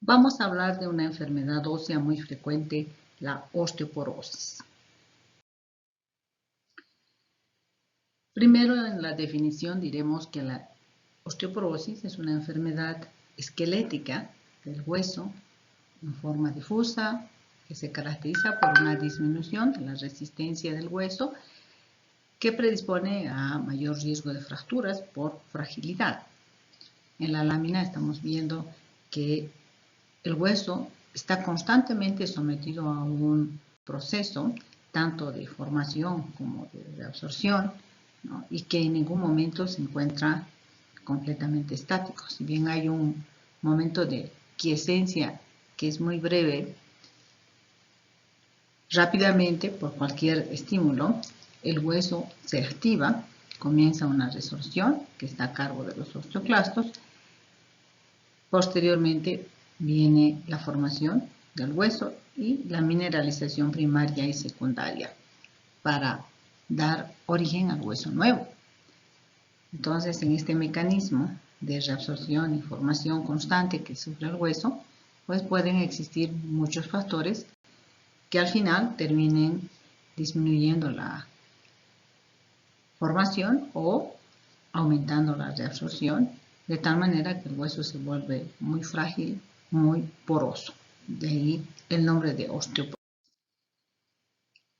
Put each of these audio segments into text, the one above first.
Vamos a hablar de una enfermedad ósea muy frecuente, la osteoporosis. Primero, en la definición diremos que la osteoporosis es una enfermedad esquelética del hueso en forma difusa que se caracteriza por una disminución de la resistencia del hueso que predispone a mayor riesgo de fracturas por fragilidad. En la lámina estamos viendo que el hueso está constantemente sometido a un proceso tanto de formación como de absorción, ¿no? Y que en ningún momento se encuentra completamente estático. Si bien hay un momento de quiescencia que es muy breve, rápidamente por cualquier estímulo el hueso se activa, comienza una resorción que está a cargo de los osteoclastos. Posteriormente viene la formación del hueso y la mineralización primaria y secundaria para dar origen al hueso nuevo. Entonces, en este mecanismo de reabsorción y formación constante que sufre el hueso, pues pueden existir muchos factores que al final terminen disminuyendo la formación o aumentando la reabsorción, de tal manera que el hueso se vuelve muy frágil, muy poroso. De ahí el nombre de osteoporosis.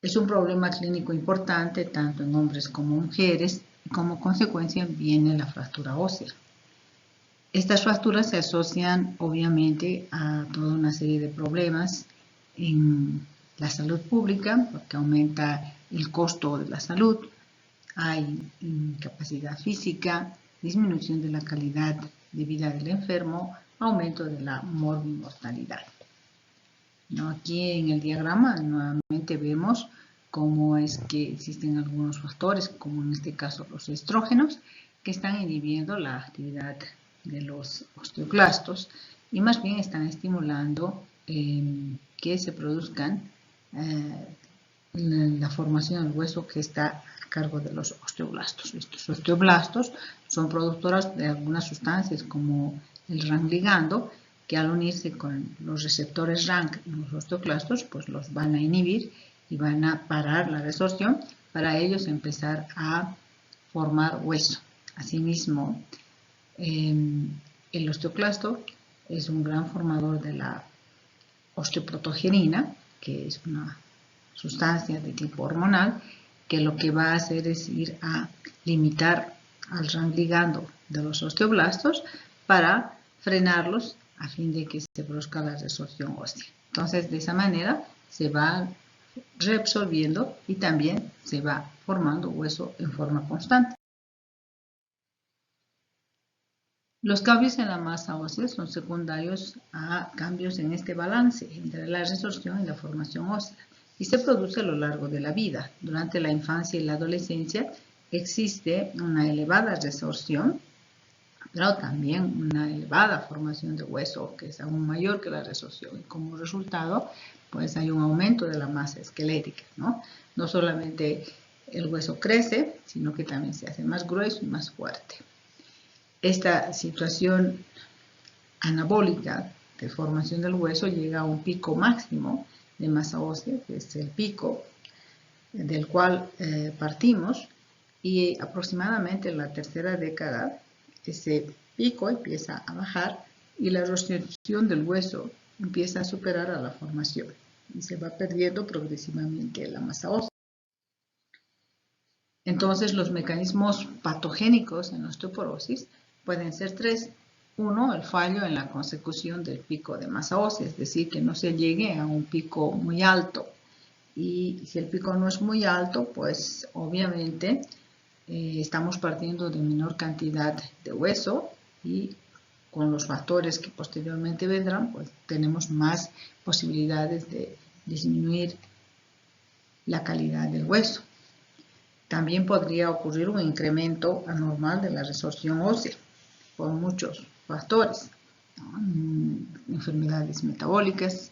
Es un problema clínico importante tanto en hombres como mujeres y como consecuencia viene la fractura ósea. Estas fracturas se asocian obviamente a toda una serie de problemas en la salud pública porque aumenta el costo de la salud, hay incapacidad física, disminución de la calidad de vida del enfermo, aumento de la morbimortalidad. ¿No? Aquí en el diagrama nuevamente vemos cómo es que existen algunos factores, como en este caso los estrógenos, que están inhibiendo la actividad de los osteoclastos y más bien están estimulando que se produzcan la formación del hueso que está a cargo de los osteoblastos. Estos osteoblastos son productoras de algunas sustancias como el RAN ligando, que al unirse con los receptores RAN en los osteoclastos, pues los van a inhibir y van a parar la resorción para ellos empezar a formar hueso. Asimismo, el osteoclasto es un gran formador de la osteoprotogenina, que es una sustancia de tipo hormonal, que lo que va a hacer es ir a limitar al RAN ligando de los osteoblastos para frenarlos a fin de que se produzca la resorción ósea. Entonces, de esa manera se va reabsorbiendo y también se va formando hueso en forma constante. Los cambios en la masa ósea son secundarios a cambios en este balance entre la resorción y la formación ósea y se produce a lo largo de la vida. Durante la infancia y la adolescencia existe una elevada resorción, pero también una elevada formación de hueso que es aún mayor que la resorción y como resultado pues hay un aumento de la masa esquelética, ¿no? No solamente el hueso crece, sino que también se hace más grueso y más fuerte. Esta situación anabólica de formación del hueso llega a un pico máximo de masa ósea, que es el pico del cual partimos, y aproximadamente en la tercera década ese pico empieza a bajar y la resorción del hueso empieza a superar a la formación y se va perdiendo progresivamente la masa ósea. Entonces, los mecanismos patogénicos en la osteoporosis pueden ser tres. Uno, el fallo en la consecución del pico de masa ósea, es decir, que no se llegue a un pico muy alto. Y si el pico no es muy alto, pues obviamente estamos partiendo de menor cantidad de hueso y con los factores que posteriormente vendrán, pues tenemos más posibilidades de disminuir la calidad del hueso. También podría ocurrir un incremento anormal de la resorción ósea por muchos factores, ¿no? Enfermedades metabólicas,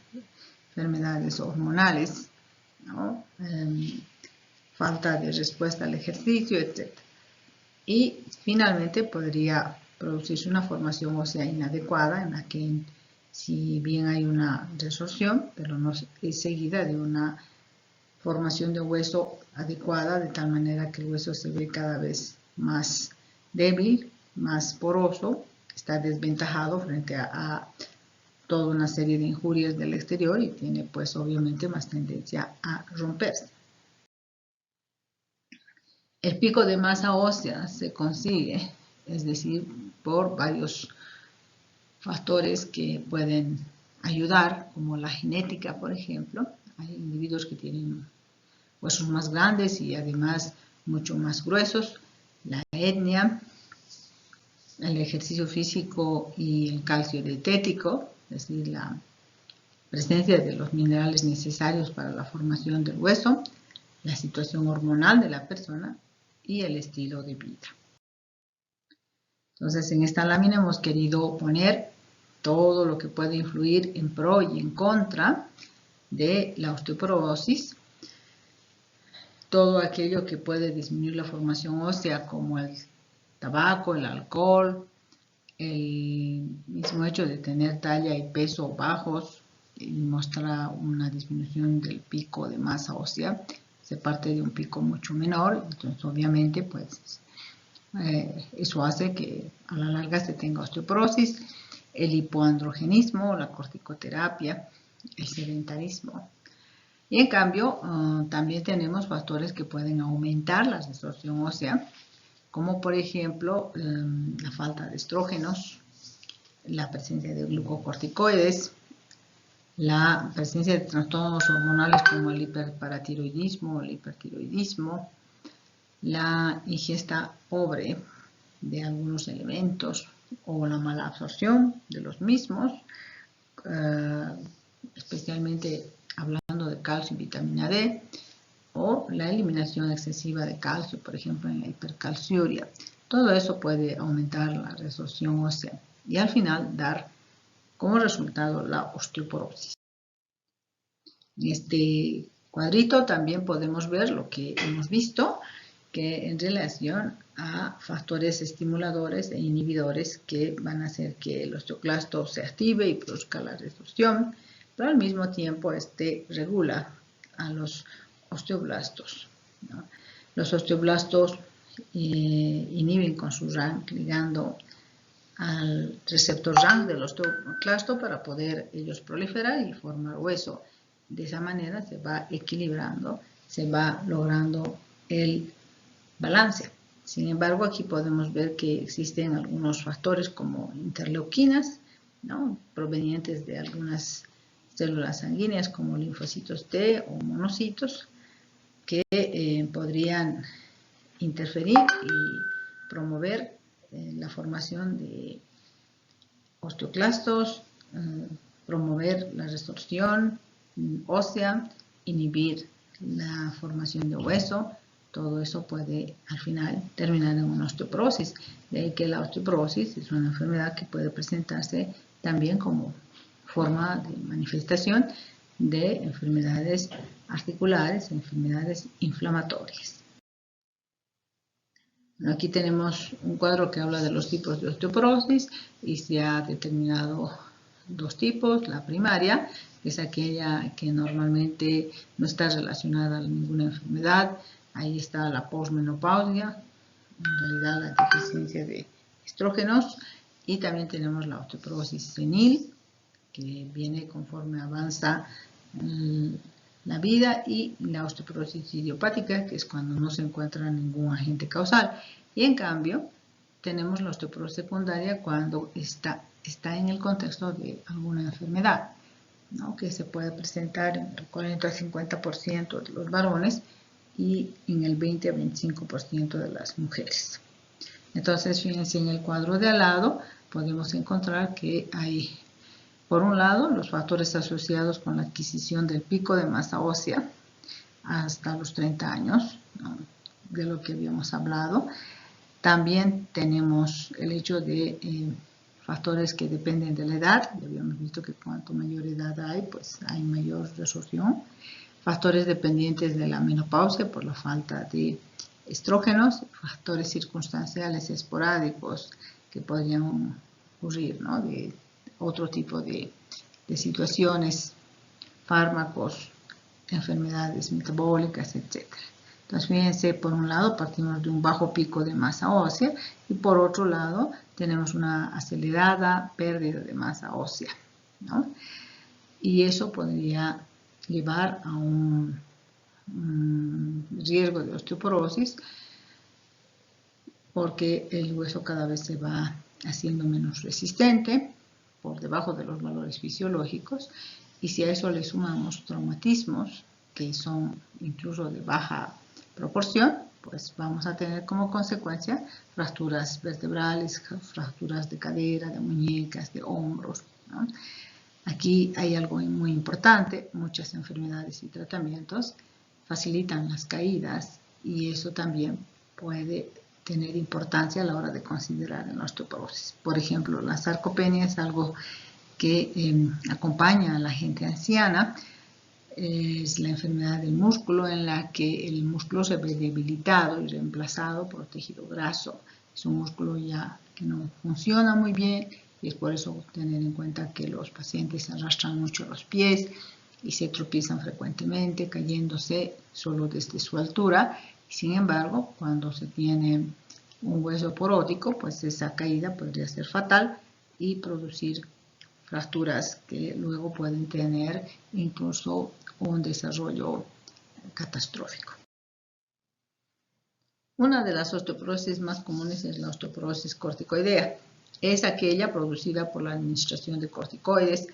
enfermedades hormonales, ¿no? Falta de respuesta al ejercicio, etc. Y finalmente podría producirse una formación ósea inadecuada en la que si bien hay una resorción, pero no es seguida de una formación de hueso adecuada, de tal manera que el hueso se ve cada vez más débil, más poroso, está desventajado frente a toda una serie de injurias del exterior y tiene pues obviamente más tendencia a romperse. El pico de masa ósea se consigue, es decir, por varios factores que pueden ayudar, como la genética, por ejemplo. Hay individuos que tienen huesos más grandes y además mucho más gruesos, la etnia, el ejercicio físico y el calcio dietético, es decir, la presencia de los minerales necesarios para la formación del hueso, la situación hormonal de la persona y el estilo de vida. Entonces, en esta lámina hemos querido poner todo lo que puede influir en pro y en contra de la osteoporosis, todo aquello que puede disminuir la formación ósea, como el tabaco, el alcohol, el mismo hecho de tener talla y peso bajos, y muestra una disminución del pico de masa ósea. Se parte de un pico mucho menor, entonces obviamente pues eso hace que a la larga se tenga osteoporosis, el hipoandrogenismo, la corticoterapia, el sedentarismo. Y en cambio, también tenemos factores que pueden aumentar la resorción ósea, como por ejemplo la falta de estrógenos, la presencia de glucocorticoides, la presencia de trastornos hormonales como el hiperparatiroidismo, el hipertiroidismo, la ingesta pobre de algunos elementos o la mala absorción de los mismos, especialmente hablando de calcio y vitamina D, o la eliminación excesiva de calcio, por ejemplo en la hipercalciuria. Todo eso puede aumentar la resorción ósea y al final dar como resultado la osteoporosis. En este cuadrito también podemos ver lo que hemos visto, que en relación a factores estimuladores e inhibidores que van a hacer que el osteoclasto se active y produzca la resorción, pero al mismo tiempo regula a los osteoblastos, ¿no? Los osteoblastos inhiben con su RANK ligando al receptor RANK del osteoclasto para poder ellos proliferar y formar hueso. De esa manera se va equilibrando, se va logrando el balance. Sin embargo, aquí podemos ver que existen algunos factores como interleuquinas, ¿no?, provenientes de algunas células sanguíneas como linfocitos T o monocitos, que podrían interferir y promover la formación de osteoclastos, promover la resorción ósea, inhibir la formación de hueso. Todo eso puede al final terminar en una osteoporosis. De ahí que la osteoporosis es una enfermedad que puede presentarse también como forma de manifestación de enfermedades articulares, enfermedades inflamatorias. Aquí tenemos un cuadro que habla de los tipos de osteoporosis y se ha determinado dos tipos. La primaria, que es aquella que normalmente no está relacionada a ninguna enfermedad. Ahí está la posmenopausia, en realidad la deficiencia de estrógenos. Y también tenemos la osteoporosis senil, que viene conforme avanza la vida, y la osteoporosis idiopática, que es cuando no se encuentra ningún agente causal. Y en cambio, tenemos la osteoporosis secundaria cuando está en el contexto de alguna enfermedad, ¿no?, que se puede presentar en el 40 al 50% de los varones y en el 20 a 25% de las mujeres. Entonces, fíjense en el cuadro de al lado, podemos encontrar que hay, por un lado, los factores asociados con la adquisición del pico de masa ósea hasta los 30 años, ¿no?, de lo que habíamos hablado. También tenemos el hecho de factores que dependen de la edad. Ya habíamos visto que cuanto mayor edad hay, pues hay mayor resorción. Factores dependientes de la menopausia por la falta de estrógenos, factores circunstanciales esporádicos que podrían ocurrir, ¿no?, de otro tipo de de situaciones, fármacos, enfermedades metabólicas, etc. Entonces, fíjense, por un lado partimos de un bajo pico de masa ósea y por otro lado tenemos una acelerada pérdida de masa ósea, ¿no? Y eso podría llevar a un riesgo de osteoporosis porque el hueso cada vez se va haciendo menos resistente por debajo de los valores fisiológicos, y si a eso le sumamos traumatismos que son incluso de baja proporción, pues vamos a tener como consecuencia fracturas vertebrales, fracturas de cadera, de muñecas, de hombros, ¿no? Aquí hay algo muy importante: muchas enfermedades y tratamientos facilitan las caídas y eso también puede tener importancia a la hora de considerar la osteoporosis. Por ejemplo, la sarcopenia es algo que acompaña a la gente anciana. Es la enfermedad del músculo en la que el músculo se ve debilitado y reemplazado por tejido graso. Es un músculo ya que no funciona muy bien y es por eso tener en cuenta que los pacientes arrastran mucho los pies y se tropiezan frecuentemente, cayéndose solo desde su altura. Sin embargo, cuando se tiene un hueso porótico, pues esa caída podría ser fatal y producir fracturas que luego pueden tener incluso un desarrollo catastrófico. Una de las osteoporosis más comunes es la osteoporosis corticoidea. Es aquella producida por la administración de corticoides.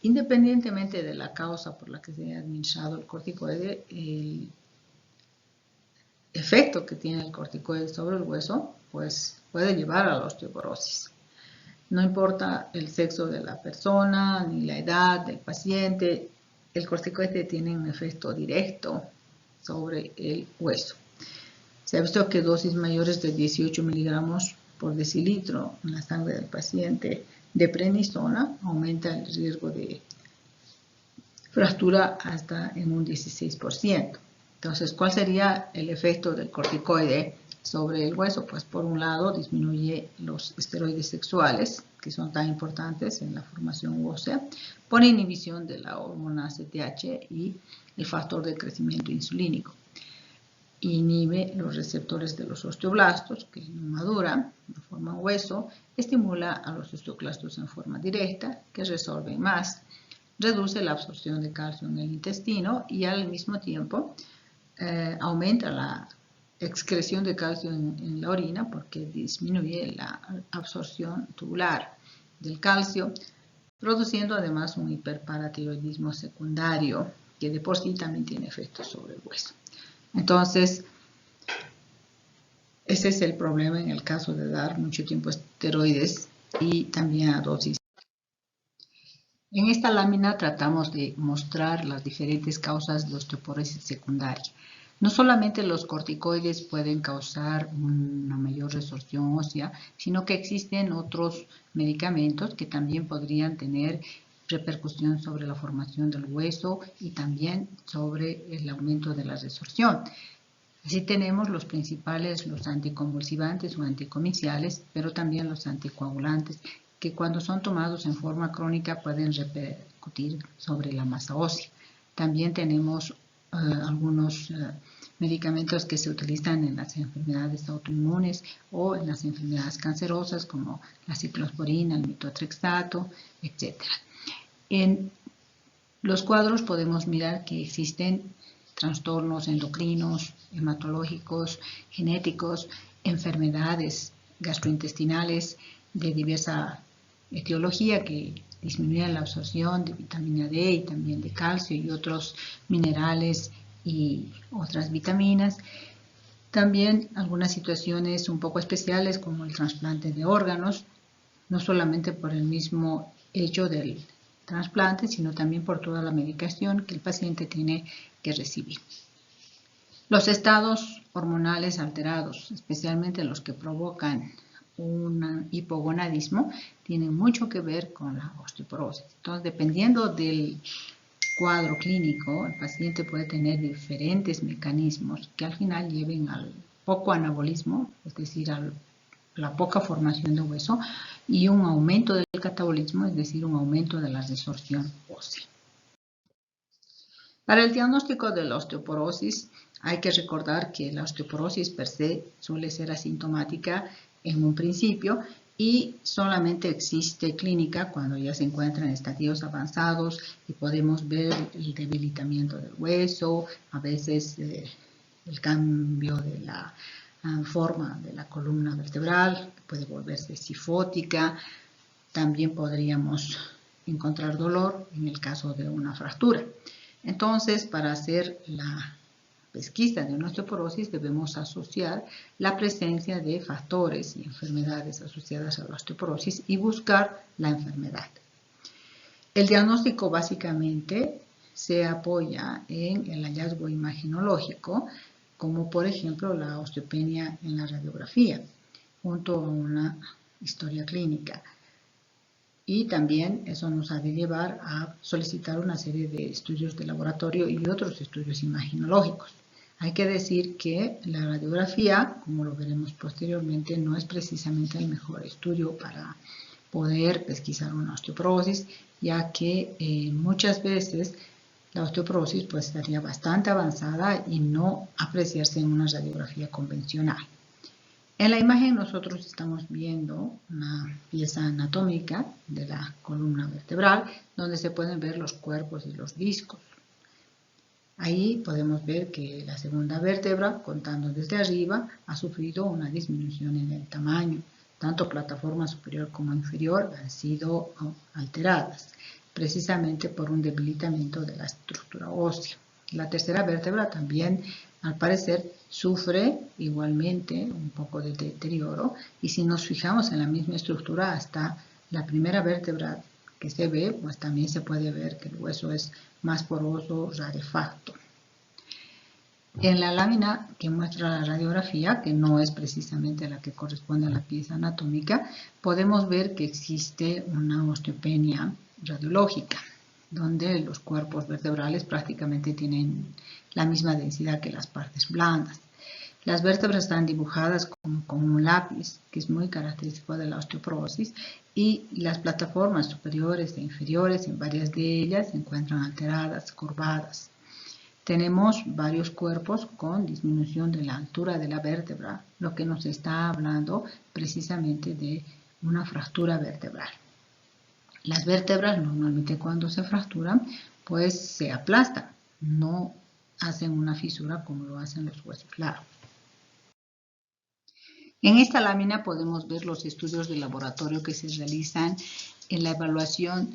Independientemente de la causa por la que se haya administrado el corticoide, el efecto que tiene el corticoide sobre el hueso pues puede llevar a la osteoporosis. No importa el sexo de la persona ni la edad del paciente, el corticoide tiene un efecto directo sobre el hueso. Se ha visto que dosis mayores de 18 miligramos por decilitro en la sangre del paciente de prednisona aumenta el riesgo de fractura hasta en un 16%. Entonces, ¿cuál sería el efecto del corticoide sobre el hueso? Pues por un lado disminuye los esteroides sexuales, que son tan importantes en la formación ósea, por inhibición de la hormona ACTH y el factor de crecimiento insulínico. Inhibe los receptores de los osteoblastos, que no maduran, no forman hueso, estimula a los osteoclastos en forma directa, que resorben más, reduce la absorción de calcio en el intestino y al mismo tiempo aumenta la excreción de calcio en la orina porque disminuye la absorción tubular del calcio, produciendo además un hiperparatiroidismo secundario que de por sí también tiene efectos sobre el hueso. Entonces, ese es el problema en el caso de dar mucho tiempo esteroides y también a dosis. En esta lámina tratamos de mostrar las diferentes causas de osteoporosis secundaria. No solamente los corticoides pueden causar una mayor resorción ósea, sino que existen otros medicamentos que también podrían tener repercusión sobre la formación del hueso y también sobre el aumento de la resorción. Así tenemos los principales, los anticonvulsivantes o anticomiciales, pero también los anticoagulantes, que cuando son tomados en forma crónica pueden repercutir sobre la masa ósea. También tenemos algunos medicamentos que se utilizan en las enfermedades autoinmunes o en las enfermedades cancerosas como la ciclosporina, el metotrexato, etc. En los cuadros podemos mirar que existen trastornos endocrinos, hematológicos, genéticos, enfermedades gastrointestinales de diversa etiología que disminuyen la absorción de vitamina D y también de calcio y otros minerales y otras vitaminas. También algunas situaciones un poco especiales como el trasplante de órganos, no solamente por el mismo hecho del trasplante, sino también por toda la medicación que el paciente tiene que recibir. Los estados hormonales alterados, especialmente los que provocan un hipogonadismo, tienen mucho que ver con la osteoporosis. Entonces, dependiendo del cuadro clínico, el paciente puede tener diferentes mecanismos que al final lleven al poco anabolismo, es decir, al la poca formación de hueso y un aumento del catabolismo, es decir, un aumento de la resorción ósea. Para el diagnóstico de la osteoporosis hay que recordar que la osteoporosis per se suele ser asintomática en un principio y solamente existe clínica cuando ya se encuentra en estadios avanzados y podemos ver el debilitamiento del hueso, a veces el cambio de la forma de la columna vertebral, puede volverse cifótica. También podríamos encontrar dolor en el caso de una fractura. Entonces, para hacer la pesquisa de una osteoporosis debemos asociar la presencia de factores y enfermedades asociadas a la osteoporosis y buscar la enfermedad. El diagnóstico básicamente se apoya en el hallazgo imaginológico, como por ejemplo la osteopenia en la radiografía, junto a una historia clínica. Y también eso nos ha de llevar a solicitar una serie de estudios de laboratorio y otros estudios imaginológicos. Hay que decir que la radiografía, como lo veremos posteriormente, no es precisamente el mejor estudio para poder pesquisar una osteoporosis, ya que muchas veces la osteoporosis pues estaría bastante avanzada y no apreciarse en una radiografía convencional. En la imagen nosotros estamos viendo una pieza anatómica de la columna vertebral donde se pueden ver los cuerpos y los discos. Ahí podemos ver que la segunda vértebra, contando desde arriba, ha sufrido una disminución en el tamaño. Tanto plataforma superior como inferior han sido alteradas, precisamente por un debilitamiento de la estructura ósea. La tercera vértebra también, al parecer, sufre igualmente un poco de deterioro, y si nos fijamos en la misma estructura, hasta la primera vértebra que se ve, pues también se puede ver que el hueso es más poroso, rarefacto. En la lámina que muestra la radiografía, que no es precisamente la que corresponde a la pieza anatómica, podemos ver que existe una osteopenia radiológica, donde los cuerpos vertebrales prácticamente tienen la misma densidad que las partes blandas. Las vértebras están dibujadas como con un lápiz, que es muy característico de la osteoporosis, y las plataformas superiores e inferiores, en varias de ellas, se encuentran alteradas, curvadas. Tenemos varios cuerpos con disminución de la altura de la vértebra, lo que nos está hablando precisamente de una fractura vertebral. Las vértebras normalmente cuando se fracturan, pues se aplastan, no hacen una fisura como lo hacen los huesos largos. En esta lámina podemos ver los estudios de laboratorio que se realizan en la evaluación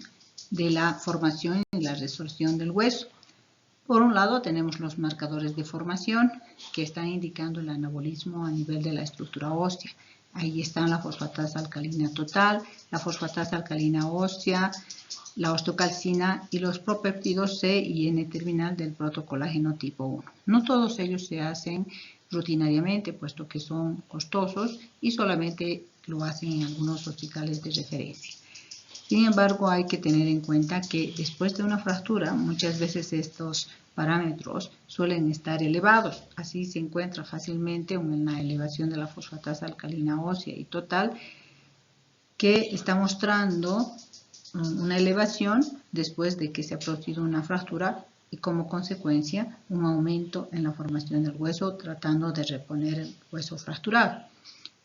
de la formación y la resorción del hueso. Por un lado tenemos los marcadores de formación que están indicando el anabolismo a nivel de la estructura ósea. Ahí están la fosfatasa alcalina total, la fosfatasa alcalina ósea, la osteocalcina y los propéptidos C y N terminal del protocolágeno tipo 1. No todos ellos se hacen rutinariamente, puesto que son costosos y solamente lo hacen en algunos hospitales de referencia. Sin embargo, hay que tener en cuenta que después de una fractura, muchas veces estos parámetros suelen estar elevados. Así se encuentra fácilmente una elevación de la fosfatasa alcalina ósea y total que está mostrando una elevación después de que se ha producido una fractura y como consecuencia un aumento en la formación del hueso tratando de reponer el hueso fracturado.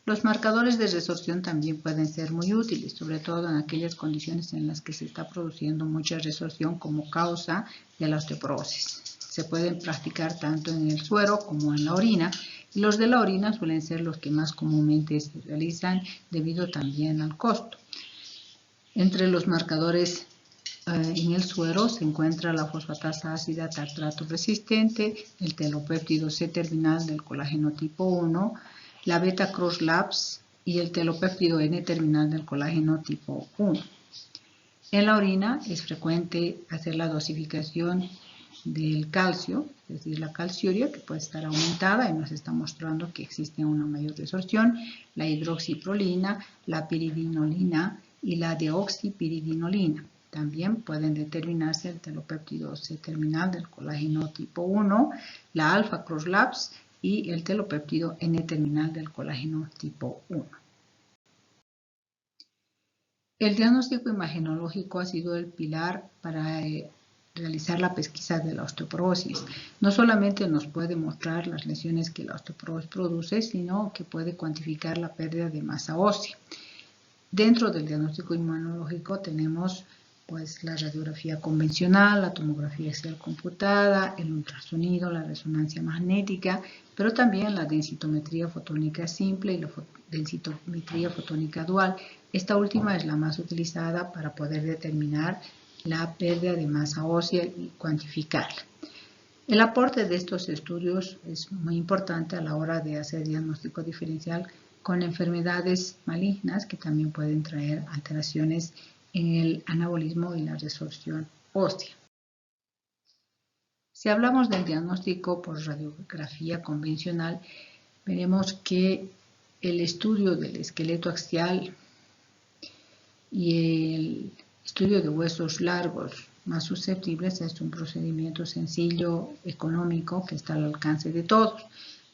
Los marcadores de resorción también pueden ser muy útiles, sobre todo en aquellas condiciones en las que se está produciendo mucha resorción como causa de la osteoporosis. Se pueden practicar tanto en el suero como en la orina, y los de la orina suelen ser los que más comúnmente se realizan debido también al costo. Entre los marcadores en el suero se encuentra la fosfatasa ácida tartrato resistente, el telopéptido C terminal del colágeno tipo 1, la beta cross labs y el telopéptido N terminal del colágeno tipo 1. En la orina es frecuente hacer la dosificación del calcio, es decir, la calciuria, que puede estar aumentada y nos está mostrando que existe una mayor resorción, la hidroxiprolina, la piridinolina y la deoxipiridinolina. También pueden determinarse el telopéptido C terminal del colágeno tipo 1, la alfa cross labs y el telopéptido N terminal del colágeno tipo 1. El diagnóstico imagenológico ha sido el pilar para realizar la pesquisa de la osteoporosis. No solamente nos puede mostrar las lesiones que la osteoporosis produce, sino que puede cuantificar la pérdida de masa ósea. Dentro del diagnóstico inmunológico tenemos pues la radiografía convencional, la tomografía axial computada, el ultrasonido, la resonancia magnética, pero también la densitometría fotónica simple y la densitometría fotónica dual. Esta última es la más utilizada para poder determinar la pérdida de masa ósea y cuantificarla. El aporte de estos estudios es muy importante a la hora de hacer diagnóstico diferencial con enfermedades malignas que también pueden traer alteraciones en el anabolismo y la resorción ósea. Si hablamos del diagnóstico por radiografía convencional, veremos que el estudio del esqueleto axial y el estudio de huesos largos más susceptibles es un procedimiento sencillo, económico, que está al alcance de todos.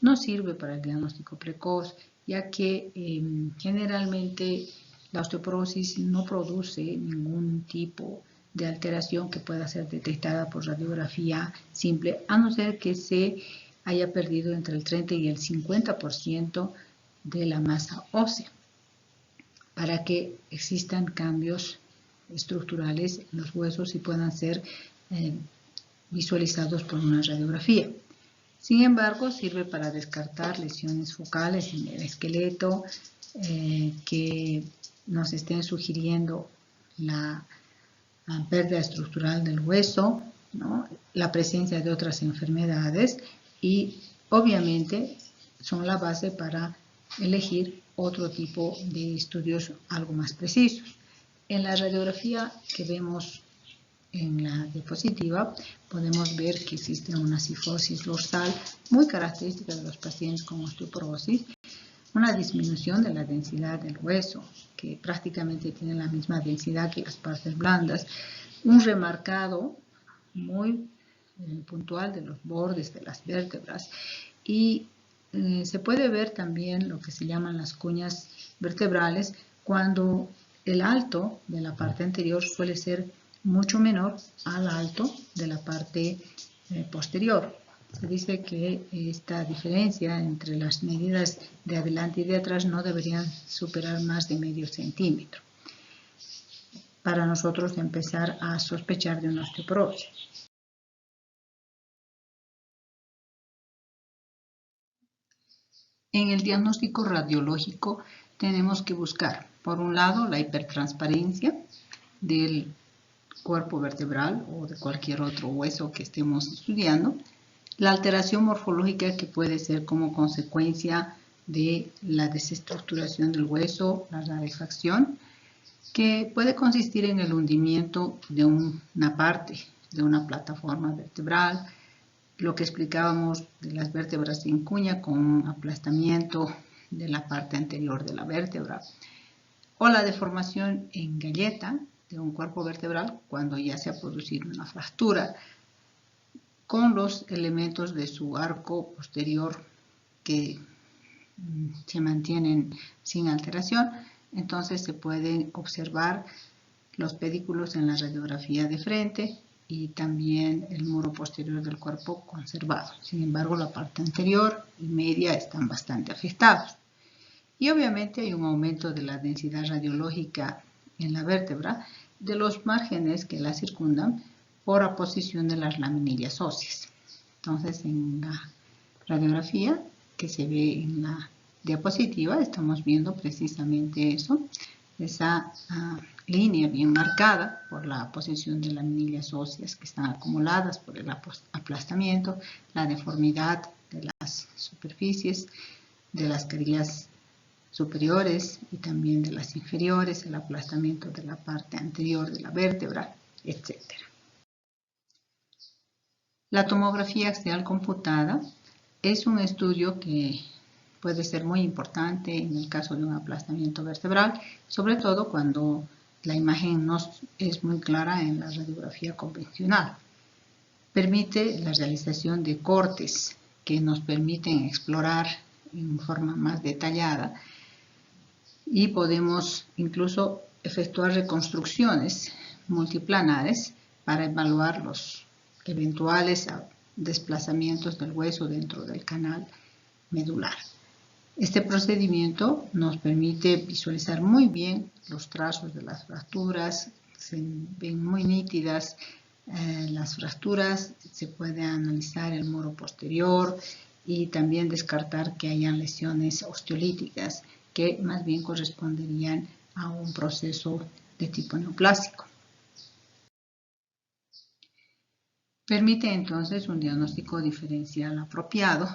No sirve para el diagnóstico precoz, ya que generalmente la osteoporosis no produce ningún tipo de alteración que pueda ser detectada por radiografía simple, a no ser que se haya perdido entre el 30 y el 50% de la masa ósea, para que existan cambios estructurales en los huesos y puedan ser visualizados por una radiografía. Sin embargo, sirve para descartar lesiones focales en el esqueleto que nos estén sugiriendo la pérdida estructural del hueso, ¿no? La presencia de otras enfermedades y obviamente son la base para elegir otro tipo de estudios algo más precisos. En la radiografía que vemos en la diapositiva podemos ver que existe una cifosis dorsal muy característica de los pacientes con osteoporosis, una disminución de la densidad del hueso, que prácticamente tiene la misma densidad que las partes blandas, un remarcado muy puntual de los bordes de las vértebras y se puede ver también lo que se llaman las cuñas vertebrales cuando el alto de la parte anterior suele ser mucho menor al alto de la parte posterior. Se dice que esta diferencia entre las medidas de adelante y de atrás no deberían superar más de medio centímetro para nosotros empezar a sospechar de una osteoporosis. En el diagnóstico radiológico tenemos que buscar, por un lado, la hipertransparencia del cuerpo vertebral o de cualquier otro hueso que estemos estudiando, la alteración morfológica que puede ser como consecuencia de la desestructuración del hueso, la rarefacción, que puede consistir en el hundimiento de una parte de una plataforma vertebral, lo que explicábamos de las vértebras en cuña con un aplastamiento de la parte anterior de la vértebra, o la deformación en galleta de un cuerpo vertebral cuando ya se ha producido una fractura, con los elementos de su arco posterior que se mantienen sin alteración. Entonces se pueden observar los pedículos en la radiografía de frente y también el muro posterior del cuerpo conservado. Sin embargo, la parte anterior y media están bastante afectados. Y obviamente hay un aumento de la densidad radiológica en la vértebra de los márgenes que la circundan por aposición de las laminillas óseas. Entonces, en la radiografía que se ve en la diapositiva estamos viendo precisamente eso, esa línea bien marcada por la posición de laminillas óseas que están acumuladas por el aplastamiento, la deformidad de las superficies, de las carillas superiores y también de las inferiores, el aplastamiento de la parte anterior de la vértebra, etc. La tomografía axial computada es un estudio que puede ser muy importante en el caso de un aplastamiento vertebral, sobre todo cuando la imagen no es muy clara en la radiografía convencional. Permite la realización de cortes que nos permiten explorar en forma más detallada y podemos incluso efectuar reconstrucciones multiplanares para evaluar los eventuales desplazamientos del hueso dentro del canal medular. Este procedimiento nos permite visualizar muy bien los trazos de las fracturas, se ven muy nítidas las fracturas, se puede analizar el muro posterior y también descartar que hayan lesiones osteolíticas que más bien corresponderían a un proceso de tipo neoplásico. Permite entonces un diagnóstico diferencial apropiado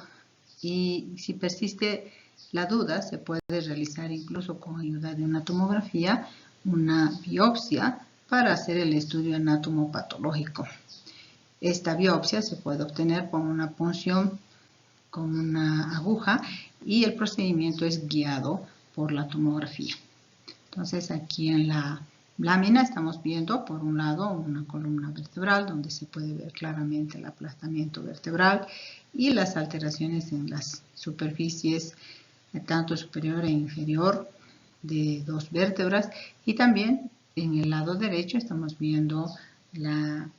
y si persiste la duda se puede realizar incluso con ayuda de una tomografía, una biopsia para hacer el estudio anatomopatológico. Esta biopsia se puede obtener con una punción con una aguja y el procedimiento es guiado por la tomografía. Entonces aquí en la lámina estamos viendo por un lado una columna vertebral donde se puede ver claramente el aplastamiento vertebral y las alteraciones en las superficies tanto superior e inferior de dos vértebras y también en el lado derecho estamos viendo la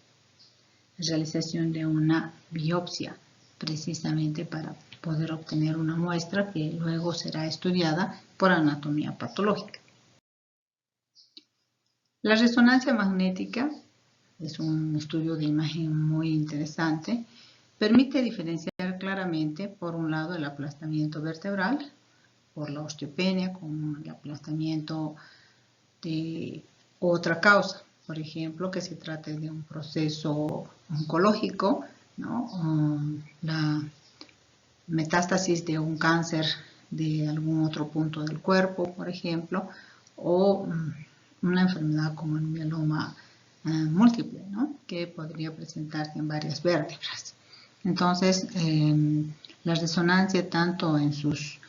realización de una biopsia precisamente para poder obtener una muestra que luego será estudiada por anatomía patológica. La resonancia magnética es un estudio de imagen muy interesante. Permite diferenciar claramente, por un lado, el aplastamiento vertebral, por la osteopenia, con el aplastamiento de otra causa. Por ejemplo, que se trate de un proceso oncológico, ¿no? La metástasis de un cáncer de algún otro punto del cuerpo, por ejemplo, o una enfermedad como el mieloma múltiple, ¿no? Que podría presentarse en varias vértebras. Entonces, la resonancia tanto en sus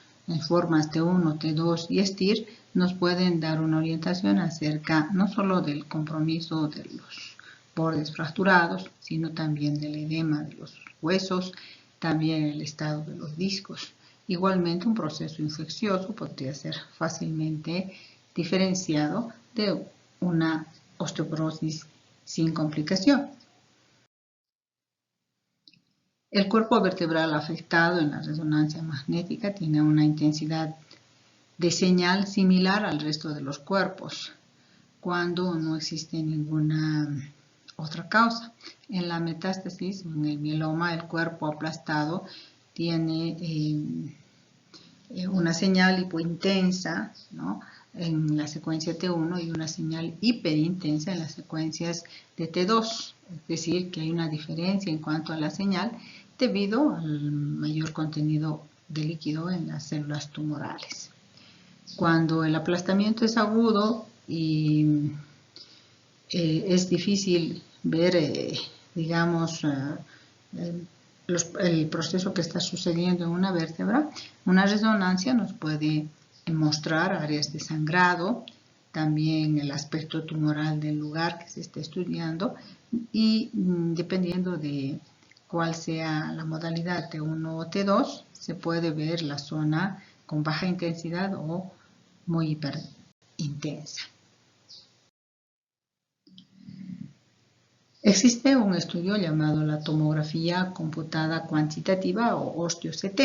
formas T1, T2 y STIR nos pueden dar una orientación acerca no solo del compromiso de los bordes fracturados, sino también del edema de los huesos, también el estado de los discos. Igualmente, un proceso infeccioso podría ser fácilmente diferenciado de una osteoporosis sin complicación. El cuerpo vertebral afectado en la resonancia magnética tiene una intensidad de señal similar al resto de los cuerpos, cuando no existe ninguna otra causa. En la metástasis, en el mieloma, el cuerpo aplastado tiene una señal hipointensa, ¿no? En la secuencia T1 y una señal hiperintensa en las secuencias de T2, es decir, que hay una diferencia en cuanto a la señal debido al mayor contenido de líquido en las células tumorales. Cuando el aplastamiento es agudo y es difícil ver, digamos, el proceso que está sucediendo en una vértebra, una resonancia nos puede mostrar áreas de sangrado, también el aspecto tumoral del lugar que se está estudiando y dependiendo de cuál sea la modalidad T1 o T2, se puede ver la zona con baja intensidad o muy hiperintensa. Existe un estudio llamado la tomografía computada cuantitativa o osteo-CT.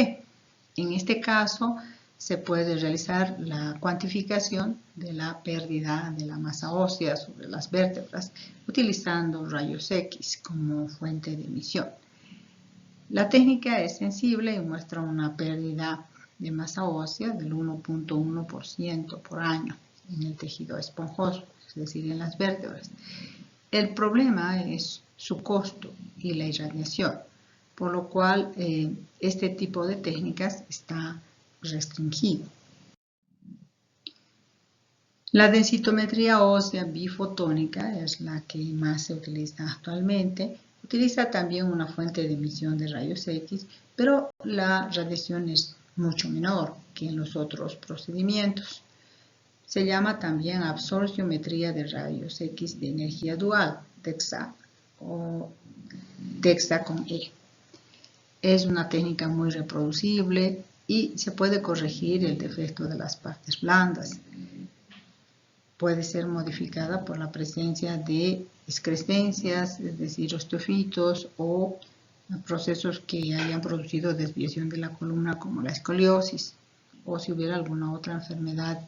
En este caso, se puede realizar la cuantificación de la pérdida de la masa ósea sobre las vértebras utilizando rayos X como fuente de emisión. La técnica es sensible y muestra una pérdida de masa ósea del 1.1% por año en el tejido esponjoso, es decir, en las vértebras. El problema es su costo y la irradiación, por lo cual este tipo de técnicas está restringido. La densitometría ósea bifotónica es la que más se utiliza actualmente. Utiliza también una fuente de emisión de rayos X, pero la radiación es mucho menor que en los otros procedimientos. Se llama también absorciometría de rayos X de energía dual, DEXA, o DEXA con E. Es una técnica muy reproducible y se puede corregir el defecto de las partes blandas. puede ser modificada por la presencia de excrescencias, es decir, osteofitos o procesos que hayan producido desviación de la columna como la escoliosis o si hubiera alguna otra enfermedad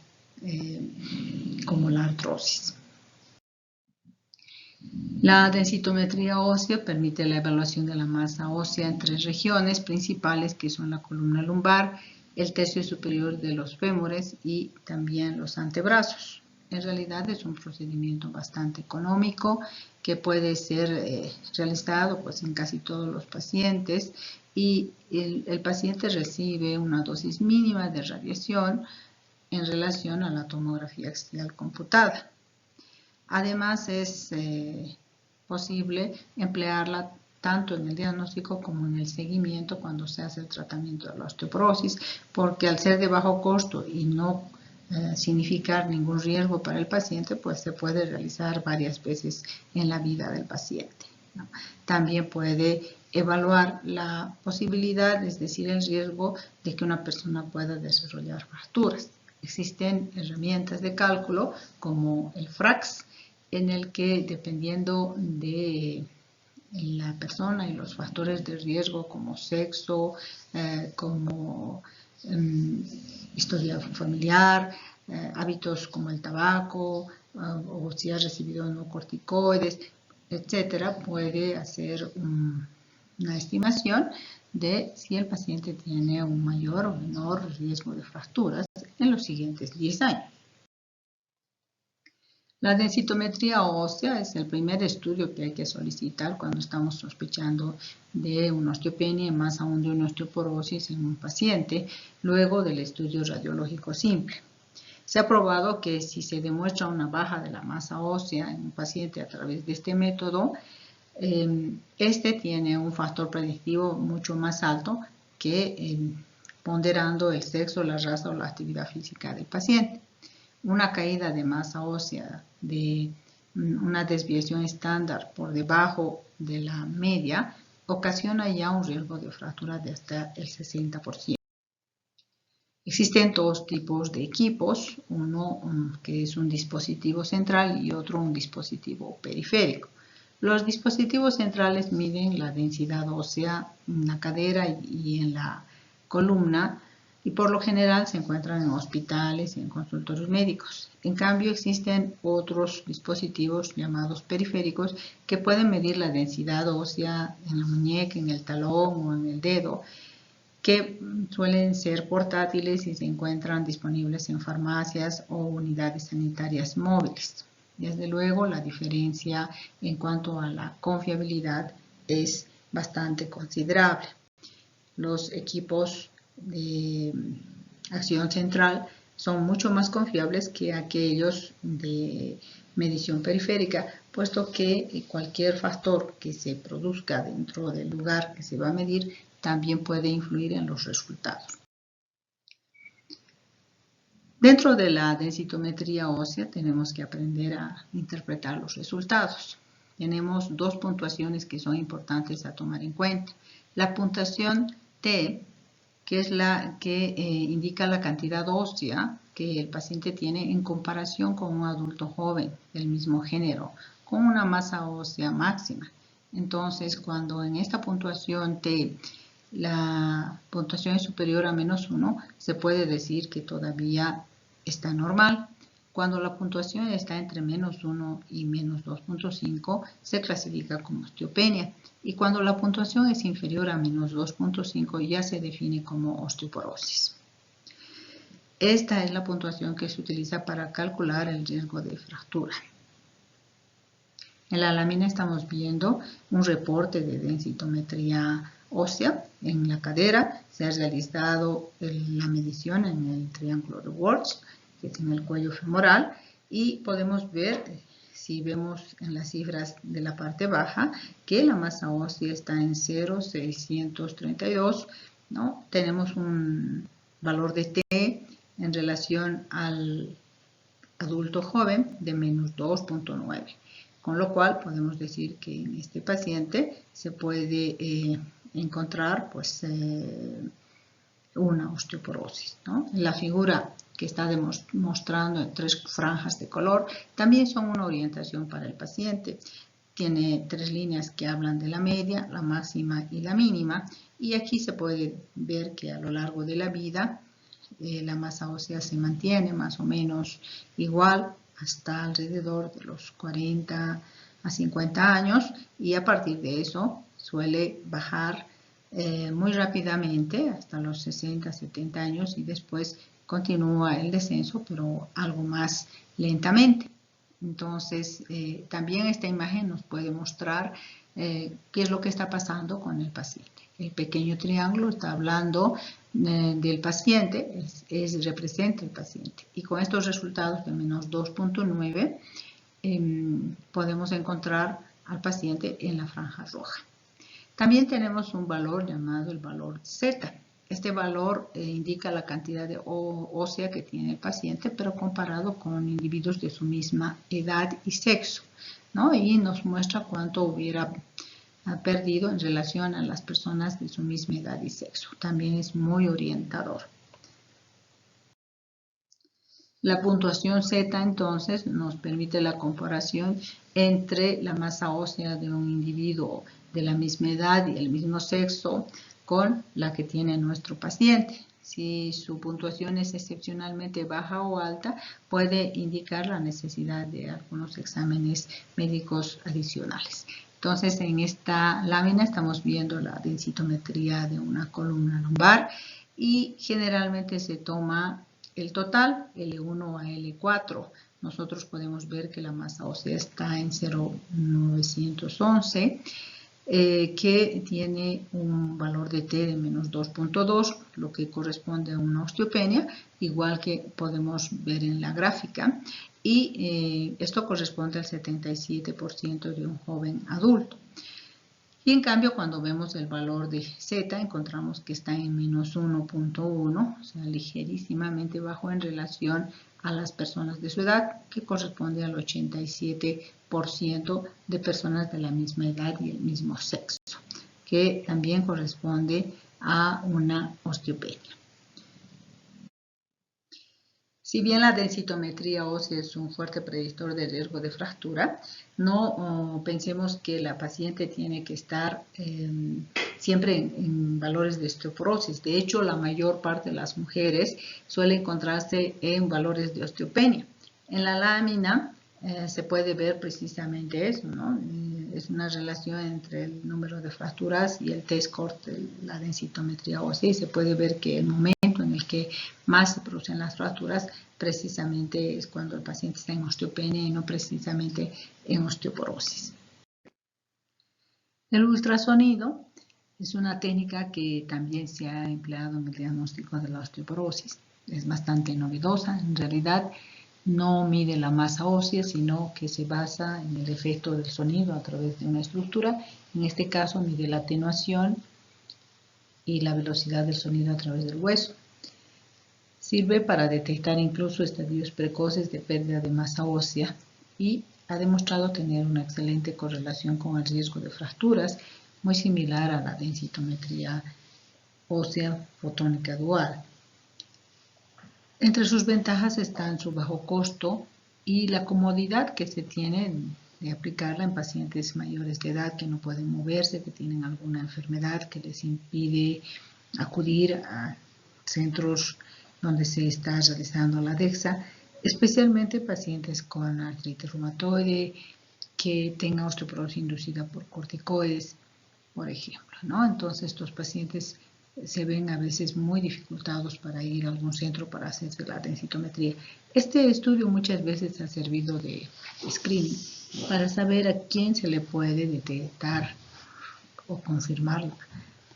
como la artrosis. La densitometría ósea permite la evaluación de la masa ósea en 3 regiones principales que son la columna lumbar, el tercio superior de los fémures y también los antebrazos. En realidad es un procedimiento bastante económico que puede ser realizado pues, en casi todos los pacientes y el paciente recibe una dosis mínima de radiación en relación a la tomografía axial computada. Además es posible emplearla tanto en el diagnóstico como en el seguimiento cuando se hace el tratamiento de la osteoporosis, porque al ser de bajo costo y no significar ningún riesgo para el paciente, pues se puede realizar varias veces en la vida del paciente, ¿no? También puede evaluar la posibilidad, es decir, el riesgo de que una persona pueda desarrollar fracturas. Existen herramientas de cálculo como el FRAX, en el que dependiendo de la persona y los factores de riesgo como sexo, como historia familiar, hábitos como el tabaco o si ha recibido no corticoides, etcétera, puede hacer una estimación de si el paciente tiene un mayor o menor riesgo de fracturas en los siguientes 10 años. La densitometría ósea es el primer estudio que hay que solicitar cuando estamos sospechando de una osteopenia y más aún de una osteoporosis en un paciente, luego del estudio radiológico simple. Se ha probado que si se demuestra una baja de la masa ósea en un paciente a través de este método, este tiene un factor predictivo mucho más alto que ponderando el sexo, la raza o la actividad física del paciente. Una caída de masa ósea de una desviación estándar por debajo de la media ocasiona ya un riesgo de fractura de hasta el 60%. Existen dos tipos de equipos, uno que es un dispositivo central y otro un dispositivo periférico. Los dispositivos centrales miden la densidad ósea en la cadera y en la columna y por lo general se encuentran en hospitales y en consultorios médicos. En cambio, existen otros dispositivos llamados periféricos que pueden medir la densidad ósea en la muñeca, en el talón o en el dedo, que suelen ser portátiles y se encuentran disponibles en farmacias o unidades sanitarias móviles. Desde luego, la diferencia en cuanto a la confiabilidad es bastante considerable. Los equipos de acción central son mucho más confiables que aquellos de medición periférica, puesto que cualquier factor que se produzca dentro del lugar que se va a medir también puede influir en los resultados. Dentro de la densitometría ósea tenemos que aprender a interpretar los resultados. Tenemos dos puntuaciones que son importantes a tomar en cuenta. La puntuación T, que es la que indica la cantidad ósea que el paciente tiene en comparación con un adulto joven del mismo género, con una masa ósea máxima. Entonces, cuando en esta puntuación T la puntuación es superior a -1, se puede decir que todavía está normal. Cuando la puntuación está entre -1 y -2.5, se clasifica como osteopenia. Y cuando la puntuación es inferior a -2.5, ya se define como osteoporosis. Esta es la puntuación que se utiliza para calcular el riesgo de fractura. En la lámina estamos viendo un reporte de densitometría ósea en la cadera. Se ha realizado la medición en el triángulo de Wurtz, que es en el cuello femoral, y podemos ver, si vemos en las cifras de la parte baja, que la masa ósea está en 0,632, ¿no? Tenemos un valor de T en relación al adulto joven de -2.9. Con lo cual podemos decir que en este paciente se puede encontrar pues, una osteoporosis, ¿no? La figura que está mostrando en 3 franjas de color también son una orientación para el paciente. Tiene 3 líneas que hablan de la media, la máxima y la mínima, y aquí se puede ver que a lo largo de la vida la masa ósea se mantiene más o menos igual hasta alrededor de los 40 a 50 años, y a partir de eso suele bajar muy rápidamente hasta los 60, 70 años, y después continúa el descenso, pero algo más lentamente. Entonces, también esta imagen nos puede mostrar qué es lo que está pasando con el paciente. El pequeño triángulo está hablando del paciente, representa el paciente. Y con estos resultados de menos 2.9 podemos encontrar al paciente en la franja roja. También tenemos un valor llamado el valor Z. Este valor indica la cantidad de ósea que tiene el paciente, pero comparado con individuos de su misma edad y sexo, ¿no? Y nos muestra cuánto hubiera perdido en relación a las personas de su misma edad y sexo. También es muy orientador. La puntuación Z entonces nos permite la comparación entre la masa ósea de un individuo de la misma edad y el mismo sexo con la que tiene nuestro paciente. Si su puntuación es excepcionalmente baja o alta, puede indicar la necesidad de algunos exámenes médicos adicionales. Entonces, en esta lámina estamos viendo la densitometría de una columna lumbar y generalmente se toma el total, L1 a L4. Nosotros podemos ver que la masa ósea está en 0,911, que tiene un valor de T de menos 2.2, lo que corresponde a una osteopenia, igual que podemos ver en la gráfica. Y esto corresponde al 77% de un joven adulto. Y en cambio, cuando vemos el valor de Z, encontramos que está en menos 1.1, o sea, ligerísimamente bajo en relación a las personas de su edad, que corresponde al 87% de personas de la misma edad y el mismo sexo, que también corresponde a una osteopenia. Si bien la densitometría ósea es un fuerte predictor de riesgo de fractura, no pensemos que la paciente tiene que estar siempre en valores de osteoporosis. De hecho, la mayor parte de las mujeres suele encontrarse en valores de osteopenia. En la lámina se puede ver precisamente eso, ¿no? Es una relación entre el número de fracturas y el T-score de la densitometría ósea, y se puede ver que el momento en el que más se producen las fracturas precisamente es cuando el paciente está en osteopenia y no precisamente en osteoporosis. El ultrasonido es una técnica que también se ha empleado en el diagnóstico de la osteoporosis. Es bastante novedosa, en realidad no mide la masa ósea, sino que se basa en el efecto del sonido a través de una estructura. En este caso mide la atenuación y la velocidad del sonido a través del hueso. Sirve para detectar incluso estadios precoces de pérdida de masa ósea y ha demostrado tener una excelente correlación con el riesgo de fracturas, muy similar a la densitometría ósea fotónica dual. Entre sus ventajas están su bajo costo y la comodidad que se tiene de aplicarla en pacientes mayores de edad que no pueden moverse, que tienen alguna enfermedad que les impide acudir a centros donde se está realizando la DEXA, especialmente pacientes con artritis reumatoide, que tengan osteoporosis inducida por corticoides, por ejemplo, ¿no? Entonces estos pacientes se ven a veces muy dificultados para ir a algún centro para hacerse la densitometría. Este estudio muchas veces ha servido de screening para saber a quién se le puede detectar o confirmar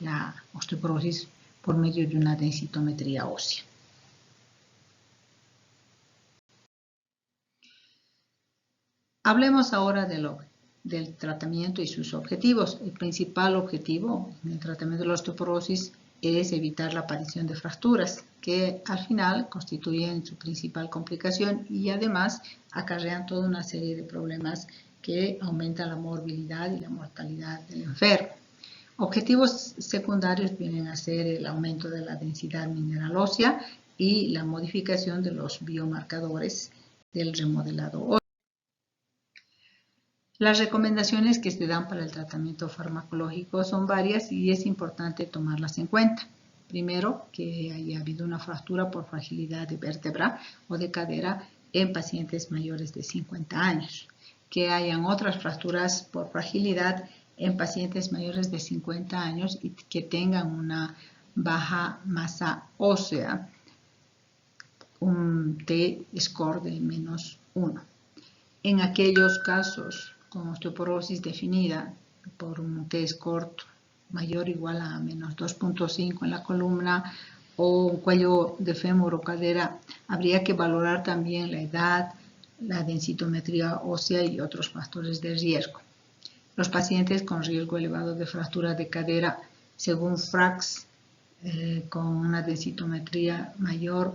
la osteoporosis por medio de una densitometría ósea. Hablemos ahora del tratamiento y sus objetivos. El principal objetivo en el tratamiento de la osteoporosis es evitar la aparición de fracturas, que al final constituyen su principal complicación y además acarrean toda una serie de problemas que aumentan la morbilidad y la mortalidad del enfermo. Objetivos secundarios vienen a ser el aumento de la densidad mineral ósea y la modificación de los biomarcadores del remodelado óseo. Las recomendaciones que se dan para el tratamiento farmacológico son varias y es importante tomarlas en cuenta. Primero, que haya habido una fractura por fragilidad de vértebra o de cadera en pacientes mayores de 50 años. Que hayan otras fracturas por fragilidad en pacientes mayores de 50 años y que tengan una baja masa ósea, un T-score de -1. En aquellos casos con osteoporosis definida por un T-score mayor o igual a -2.5 en la columna o un cuello de fémur o cadera, habría que valorar también la edad, la densitometría ósea y otros factores de riesgo. Los pacientes con riesgo elevado de fractura de cadera, según FRAX, con una densitometría mayor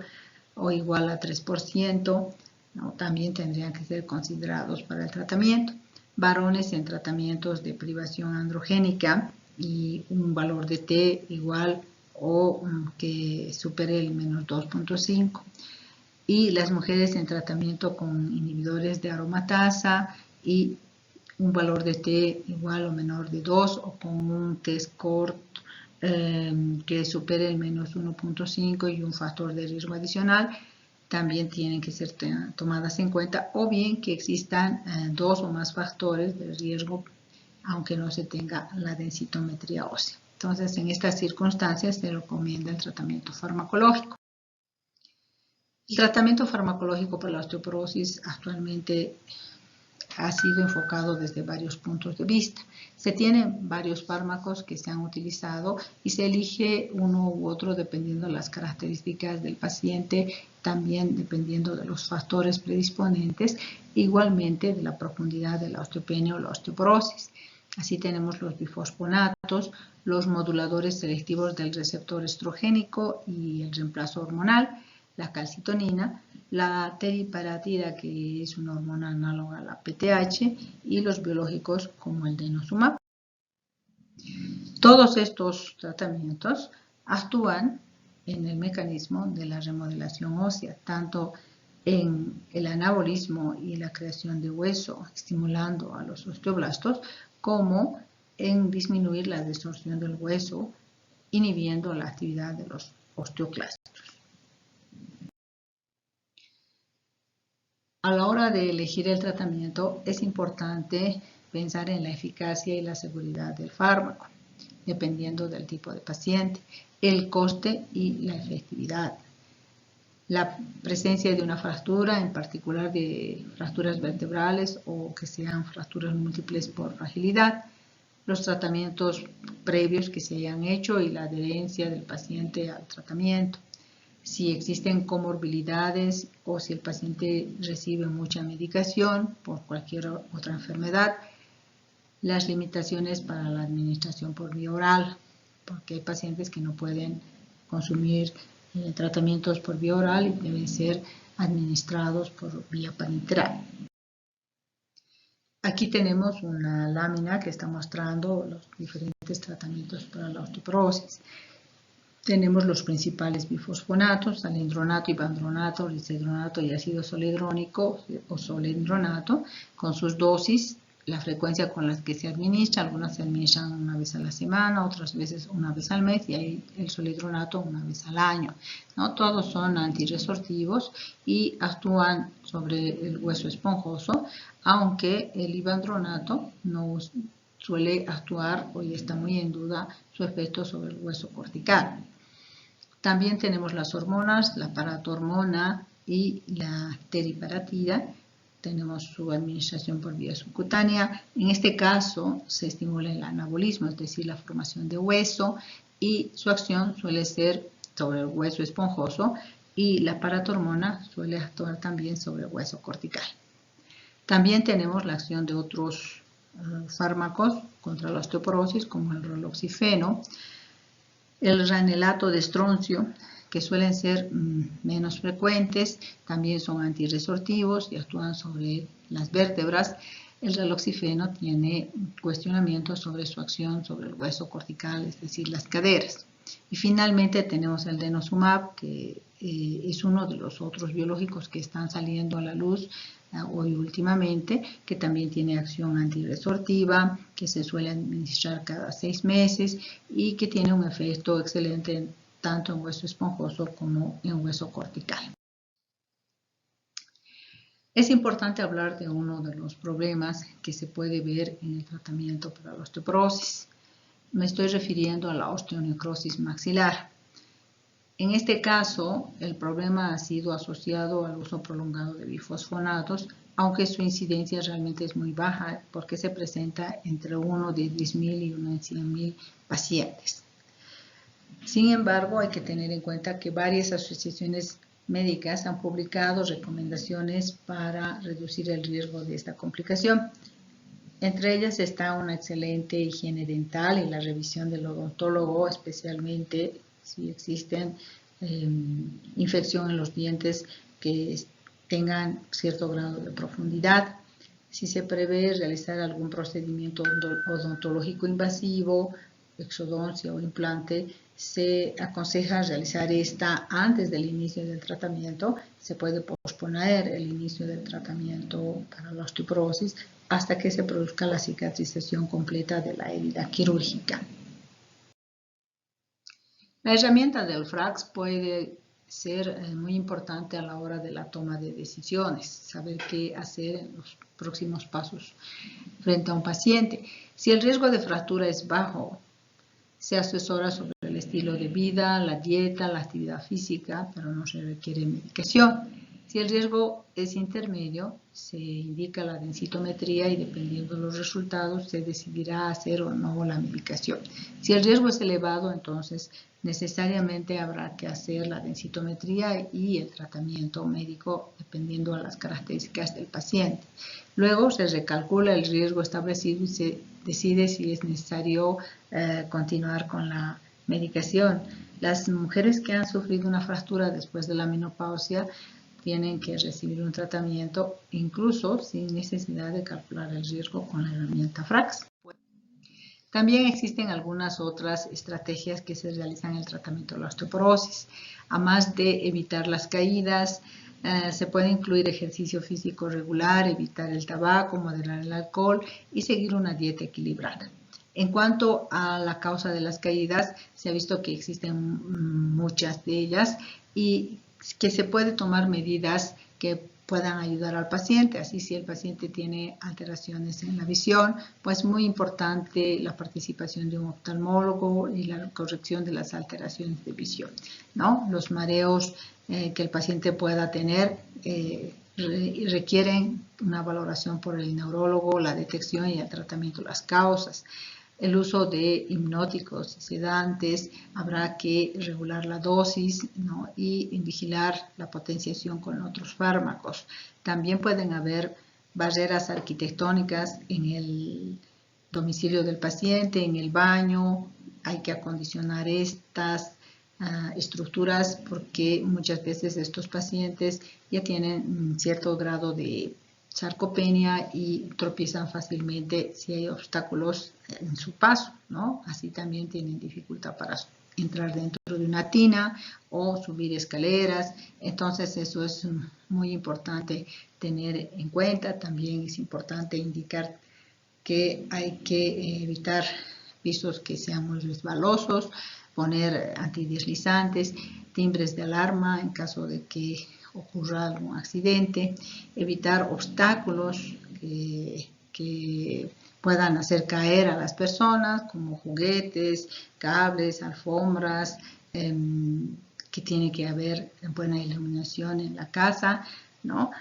o igual a 3%, ¿no? También tendrían que ser considerados para el tratamiento. Varones en tratamientos de privación androgénica y un valor de T igual o que supere el -2.5. Y las mujeres en tratamiento con inhibidores de aromatasa y un valor de T igual o menor de 2 o con un T-score que supere el -1.5 y un factor de riesgo adicional, también tienen que ser tomadas en cuenta, o bien que existan dos o más factores de riesgo, aunque no se tenga la densitometría ósea. Entonces, en estas circunstancias se recomienda el tratamiento farmacológico. El tratamiento farmacológico para la osteoporosis actualmente ha sido enfocado desde varios puntos de vista. Se tienen varios fármacos que se han utilizado y se elige uno u otro dependiendo de las características del paciente, también dependiendo de los factores predisponentes, igualmente de la profundidad de la osteopenia o la osteoporosis. Así tenemos los bifosfonatos, los moduladores selectivos del receptor estrogénico y el reemplazo hormonal, la calcitonina, la teriparatida, que es una hormona análoga a la PTH, y los biológicos como el denosumab. Todos estos tratamientos actúan en el mecanismo de la remodelación ósea, tanto en el anabolismo y la creación de hueso, estimulando a los osteoblastos, como en disminuir la desorción del hueso, inhibiendo la actividad de los osteoclastos. A la hora de elegir el tratamiento es importante pensar en la eficacia y la seguridad del fármaco, dependiendo del tipo de paciente, el coste y la efectividad. La presencia de una fractura, en particular de fracturas vertebrales o que sean fracturas múltiples por fragilidad, los tratamientos previos que se hayan hecho y la adherencia del paciente al tratamiento. Si existen comorbilidades o si el paciente recibe mucha medicación por cualquier otra enfermedad, las limitaciones para la administración por vía oral, porque hay pacientes que no pueden consumir tratamientos por vía oral y deben ser administrados por vía parenteral. Aquí tenemos una lámina que está mostrando los diferentes tratamientos para la osteoporosis. Tenemos los principales bifosfonatos, salindronato, ivandronato, risedronato y ácido zoledrónico o solendronato, con sus dosis, la frecuencia con la que se administra. Algunas se administran una vez a la semana, otras veces una vez al mes, y hay el solendronato una vez al año, ¿no? Todos son antirresortivos y actúan sobre el hueso esponjoso, aunque el ivandronato no suele actuar, hoy está muy en duda su efecto sobre el hueso cortical. También tenemos las hormonas, la paratormona y la teriparatida. Tenemos su administración por vía subcutánea. En este caso se estimula el anabolismo, es decir, la formación de hueso, y su acción suele ser sobre el hueso esponjoso, y la paratormona suele actuar también sobre el hueso cortical. También tenemos la acción de otros fármacos contra la osteoporosis, como el roloxifeno, el ranelato de estroncio, que suelen ser menos frecuentes, también son antirresortivos y actúan sobre las vértebras. el raloxifeno tiene cuestionamientos sobre su acción sobre el hueso cortical, es decir, las caderas. Y finalmente tenemos el denosumab, que es uno de los otros biológicos que están saliendo a la luz hoy últimamente, que también tiene acción antirresortiva, que se suele administrar cada 6 meses y que tiene un efecto excelente tanto en hueso esponjoso como en hueso cortical. Es importante hablar de uno de los problemas que se puede ver en el tratamiento para la osteoporosis. Me estoy refiriendo a la osteonecrosis maxilar. En este caso, el problema ha sido asociado al uso prolongado de bifosfonatos, aunque su incidencia realmente es muy baja porque se presenta entre uno de 10.000 y uno de 100.000 pacientes. Sin embargo, hay que tener en cuenta que varias asociaciones médicas han publicado recomendaciones para reducir el riesgo de esta complicación. Entre ellas está una excelente higiene dental y la revisión del odontólogo, especialmente si existen infección en los dientes que tengan cierto grado de profundidad. Si se prevé realizar algún procedimiento odontológico invasivo, exodoncia o implante, se aconseja realizar esta antes del inicio del tratamiento. Se puede posponer el inicio del tratamiento para la osteoporosis hasta que se produzca la cicatrización completa de la herida quirúrgica. La herramienta del FRAX puede ser muy importante a la hora de la toma de decisiones, saber qué hacer en los próximos pasos frente a un paciente. Si el riesgo de fractura es bajo, se asesora sobre el estilo de vida, la dieta, la actividad física, pero no se requiere medicación. Si el riesgo es intermedio, se indica la densitometría y dependiendo de los resultados se decidirá hacer o no la medicación. Si el riesgo es elevado, entonces necesariamente habrá que hacer la densitometría y el tratamiento médico dependiendo de las características del paciente. Luego se recalcula el riesgo establecido y se decide si es necesario continuar con la medicación. Las mujeres que han sufrido una fractura después de la menopausia tienen que recibir un tratamiento incluso sin necesidad de calcular el riesgo con la herramienta FRAX. También existen algunas otras estrategias que se realizan en el tratamiento de la osteoporosis. Además de evitar las caídas, se puede incluir ejercicio físico regular, evitar el tabaco, moderar el alcohol y seguir una dieta equilibrada. En cuanto a la causa de las caídas, se ha visto que existen muchas de ellas y que se puede tomar medidas que puedan ayudar al paciente. Así, si el paciente tiene alteraciones en la visión, pues muy importante la participación de un oftalmólogo y la corrección de las alteraciones de visión, ¿no? Los mareos que el paciente pueda tener requieren una valoración por el neurólogo, la detección y el tratamiento de las causas. El uso de hipnóticos y sedantes, habrá que regular la dosis, ¿no? Y vigilar la potenciación con otros fármacos. También pueden haber barreras arquitectónicas en el domicilio del paciente, en el baño. Hay que acondicionar estas estructuras porque muchas veces estos pacientes ya tienen cierto grado de sarcopenia y tropiezan fácilmente si hay obstáculos en su paso, ¿no? Así también tienen dificultad para entrar dentro de una tina o subir escaleras. Entonces eso es muy importante tener en cuenta. También es importante indicar que hay que evitar pisos que sean muy resbalosos, poner antideslizantes, timbres de alarma en caso de que ocurra algún accidente, evitar obstáculos que puedan hacer caer a las personas, como juguetes, cables, alfombras, que tiene que haber buena iluminación en la casa, ¿no?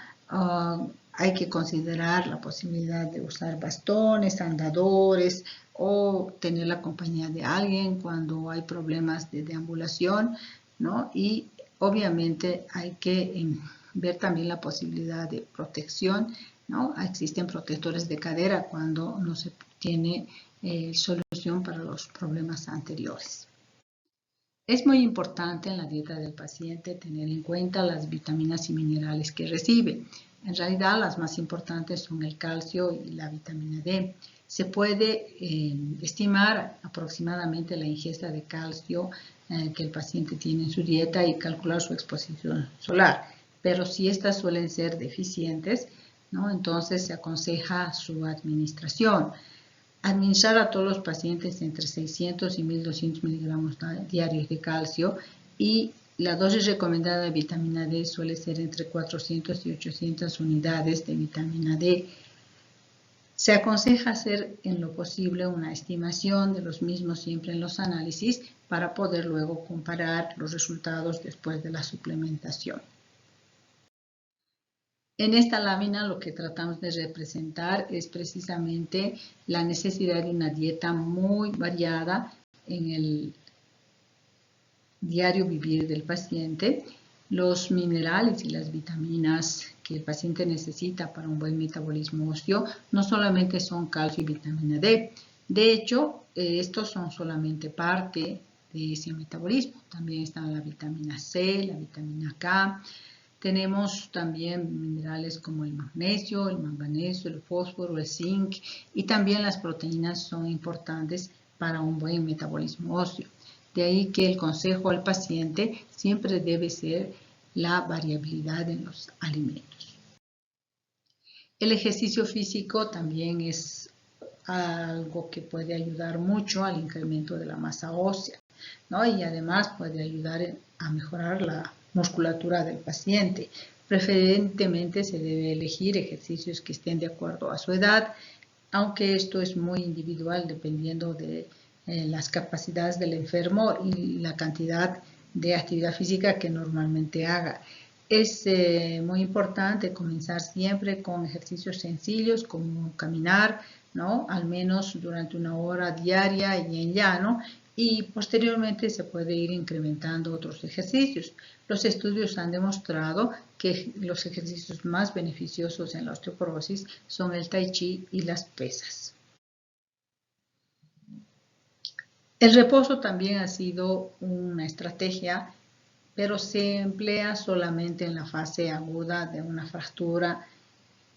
Hay que considerar la posibilidad de usar bastones, andadores o tener la compañía de alguien cuando hay problemas de deambulación, ¿no? Y obviamente hay que ver también la posibilidad de protección, ¿no? Existen protectores de cadera cuando no se tiene solución para los problemas anteriores. Es muy importante en la dieta del paciente tener en cuenta las vitaminas y minerales que recibe. En realidad, las más importantes son el calcio y la vitamina D. Se puede estimar aproximadamente la ingesta de calcio que el paciente tiene en su dieta y calcular su exposición solar. Pero si estas suelen ser deficientes, ¿no? Entonces se aconseja su administración. Administrar a todos los pacientes entre 600 y 1200 miligramos diarios de calcio, y la dosis recomendada de vitamina D suele ser entre 400 y 800 unidades de vitamina D. Se aconseja hacer en lo posible una estimación de los mismos siempre en los análisis para poder luego comparar los resultados después de la suplementación. En esta lámina lo que tratamos de representar es precisamente la necesidad de una dieta muy variada en el diario vivir del paciente, los minerales y las vitaminas que el paciente necesita para un buen metabolismo óseo no solamente son calcio y vitamina D. De hecho, estos son solamente parte de ese metabolismo. También están la vitamina C, la vitamina K. Tenemos también minerales como el magnesio, el manganeso, el fósforo, el zinc, y también las proteínas son importantes para un buen metabolismo óseo. De ahí que el consejo al paciente siempre debe ser la variabilidad en los alimentos. El ejercicio físico también es algo que puede ayudar mucho al incremento de la masa ósea, ¿no? Y además puede ayudar a mejorar la musculatura del paciente. Preferentemente se debe elegir ejercicios que estén de acuerdo a su edad, aunque esto es muy individual dependiendo de las capacidades del enfermo y la cantidad de actividad física que normalmente haga. Es muy importante comenzar siempre con ejercicios sencillos como caminar, ¿no? Al menos durante 1 hora diaria y en llano, y posteriormente se puede ir incrementando otros ejercicios. Los estudios han demostrado que los ejercicios más beneficiosos en la osteoporosis son el tai chi y las pesas. El reposo también ha sido una estrategia, pero se emplea solamente en la fase aguda de una fractura.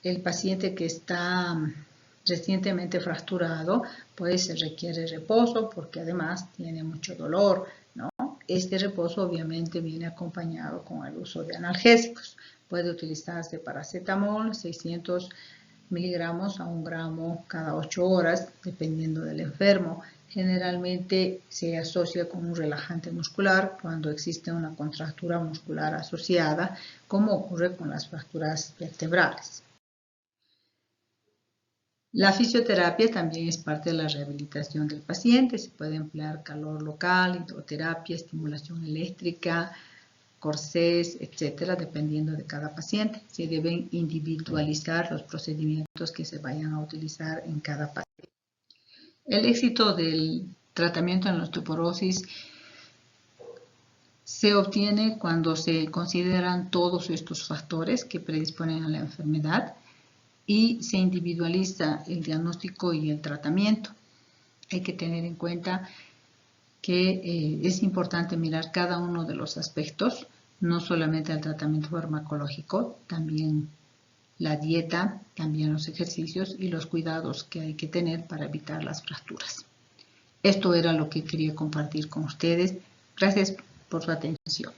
El paciente que está recientemente fracturado, pues requiere reposo porque además tiene mucho dolor, ¿no? Este reposo obviamente viene acompañado con el uso de analgésicos. Puede utilizarse paracetamol, 600 miligramos a 1 gramo cada 8 horas, dependiendo del enfermo. Generalmente se asocia con un relajante muscular cuando existe una contractura muscular asociada, como ocurre con las fracturas vertebrales. La fisioterapia también es parte de la rehabilitación del paciente. Se puede emplear calor local, hidroterapia, estimulación eléctrica, corsés, etcétera, dependiendo de cada paciente. Se deben individualizar los procedimientos que se vayan a utilizar en cada paciente. El éxito del tratamiento en la osteoporosis se obtiene cuando se consideran todos estos factores que predisponen a la enfermedad y se individualiza el diagnóstico y el tratamiento. Hay que tener en cuenta que es importante mirar cada uno de los aspectos, no solamente el tratamiento farmacológico, también la dieta, también los ejercicios y los cuidados que hay que tener para evitar las fracturas. Esto era lo que quería compartir con ustedes. Gracias por su atención.